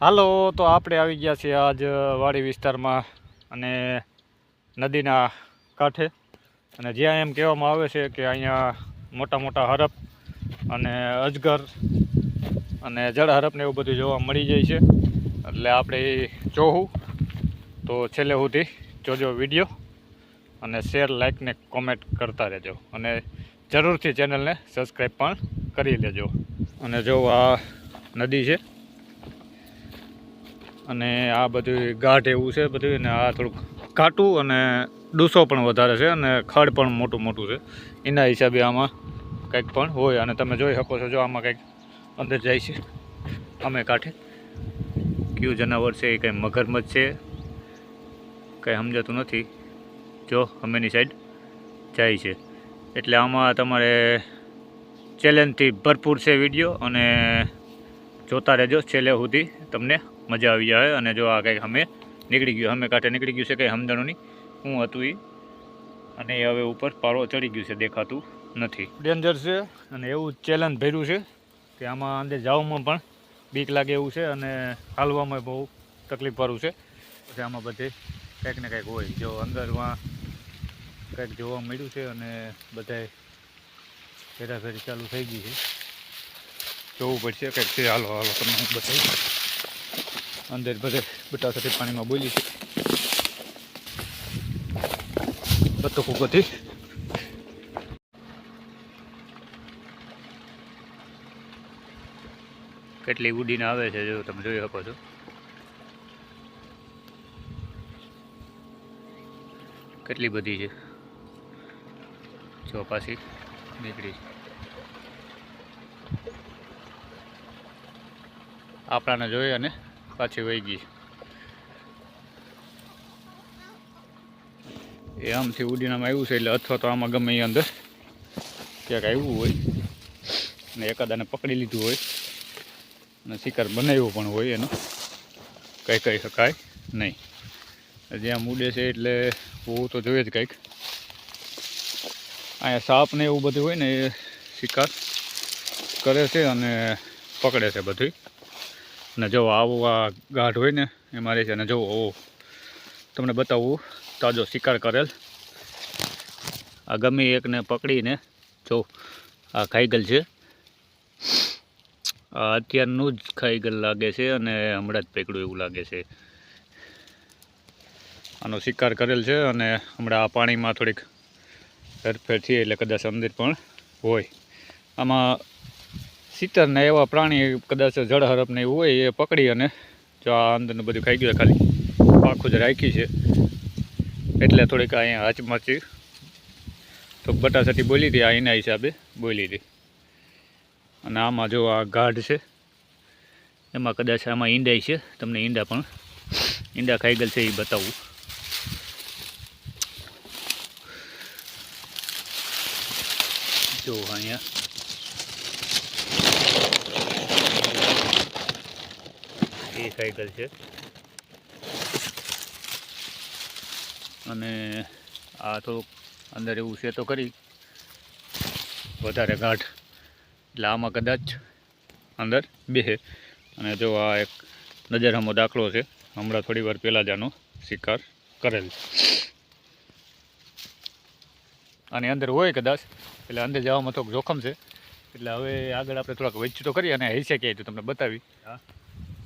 હાલો, તો આપણે આવી ગયા છીએ આજ વાડી વિસ્તારમાં અને નદીના કાંઠે. અને જ્યાં એમ કહેવામાં આવે છે કે અહીંયા મોટા મોટા હરપ અને અજગર અને જળ હરપને એવું બધું જોવા મળી જાય છે. એટલે આપણે એ જોવું તો છેલ્લે સુધી જોજો વિડીયો અને શેર, લાઇક ને કોમેન્ટ કરતા રહેજો અને જરૂરથી ચેનલને સબસ્ક્રાઈબ પણ કરી લેજો. અને જો આ નદી છે અને આ બધું ગાઢ એવું છે બધું, અને આ થોડુંક ઘાટું અને ડૂસો પણ વધારે છે અને ખડ પણ મોટું મોટું છે. એના હિસાબે આમાં કંઈક પણ હોય. અને તમે જોઈ શકો છો, જો આમાં કંઈક અંદર જાય છે અમે કાંઠે. કયું જનાવર છે એ કંઈ મગરમચ્છ છે કંઈ સમજાતું નથી. જો અમેની સાઈડ જાય છે એટલે આમાં તમારે ચેલેન્જથી ભરપૂર છે વિડીયો, અને જોતા રહેજો છેલ્લે સુધી, તમને મજા આવી જાય. અને જો આ કંઈક અમે નીકળી ગયું, અમે કાંઠે નીકળી ગયું છે, કંઈ સમજાણું નહીં શું હતું એ. અને એ હવે ઉપર પારો ચડી ગયું છે, દેખાતું નથી. ડેન્જર છે અને એવું ચેલેન્જ ભર્યું છે કે આમાં અંદર જવામાં પણ બીક લાગે એવું છે અને હાલવામાં બહુ તકલીફવાળું છે. પછી આમાં બધે કંઈક ને કંઈક હોય. જો અંદરમાં કંઈક જોવા મળ્યું છે અને બધાય ફેરાફેરી ચાલુ થઈ ગઈ છે. જોવું પડશે કંઈક છે. હાલો હાલો તમને હું બતાવી. અંદર બધે બટાસાથી પાણીમાં બોલી છે બતકો બધી. કેટલી ઉડીને આવે છે જો તમે જોઈ શકો છો. કેટલી બધી છે જો પાછી નીકળી આપણાને જોઈ અને પાછી વહી ગઈ. એ આમથી ઉડીનામાં આવ્યું છે એટલે અથવા તો આમાં ગમે એ અંદર ક્યાંક આવ્યું હોય ને એકાદાને પકડી લીધું હોય અને શિકાર બનાવ્યો પણ હોય, એનો કંઈ કહી શકાય નહીં. જ્યાં ઉડે છે એટલે હોવું તો જોઈએ જ કંઈક. અહીંયા સાપ ને એવું બધું હોય ને એ શિકાર કરે છે અને પકડે છે બધું. અને જો આવું આ ગાઢ હોય ને એમાં રહે છે. અને જો તમને બતાવું તાજો શિકાર કરેલ. આ ગમે એકને પકડીને જો આ ખાઈગલ છે. આ અત્યારનું જ ખાઈગલ લાગે છે અને હમણાં જ પકડ્યું એવું લાગે છે. આનો શિકાર કરેલ છે અને હમણાં આ પાણીમાં થોડીક હેરફેર થઈ એટલે કદાચ અંદર પણ હોય. આમાં શીતળને એવા પ્રાણી કદાચ જળ હરપને એવું હોય એ પકડી અને જો આ અંદરનું બધું ખાઈ ગયું. ખાલી પાખું જ રાખી છે એટલે થોડીક અહીંયા હાચમાચી તો બટાસાથી બોલી હતી, આ એના હિસાબે બોલી હતી. અને આમાં જો આ ગાઢ છે એમાં કદાચ આમાં ઈંડાઈ છે. તમને ઈંડા પણ ઈંડા ખાઈ ગયેલ છે એ બતાવું. જો અહીંયા એ ખાઈ ગયેલ છે અને આ થોડુંક અંદર એવું છે તો કરી વધારે ગાઢ એટલે આમાં કદાચ અંદર બેસે. અને જો આ એક નજરહમો દાખલો છે, હમણાં થોડી વાર પહેલાં જ આનો શિકાર કરેલ. અને અંદર હોય કદાચ એટલે અંદર જવામાં થોડુંક જોખમ છે. એટલે હવે આગળ આપણે થોડાક વચ્ચે તો કરીએ અને હશે ક્યાંય તો તમને બતાવી. હા,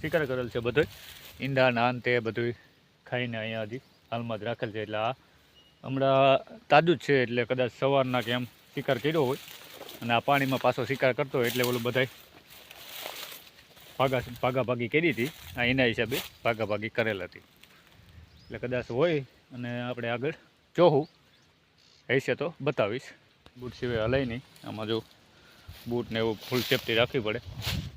શિકાર કરેલ છે બધો, ઈંડા નાન તે બધું ખાઈને અહીંયા હજી હાલમાં જ રાખેલ છે. એટલે આ હમણાં તાજું જ છે એટલે કદાચ સવારના કે એમ શિકાર કર્યો હોય અને આ પાણીમાં પાછો શિકાર કરતો હોય એટલે ઓલું બધાય ભાગાભાગી કરી હતી. આ એના હિસાબે ભાગાભાગી કરેલ હતી. એટલે કદાચ હોય અને આપણે આગળ જોવું હશે તો બતાવીશ. બૂટ સિવાય હલાય નહીં. આમાં જો બૂટને એવું ફૂલ સેફટી રાખવી પડે.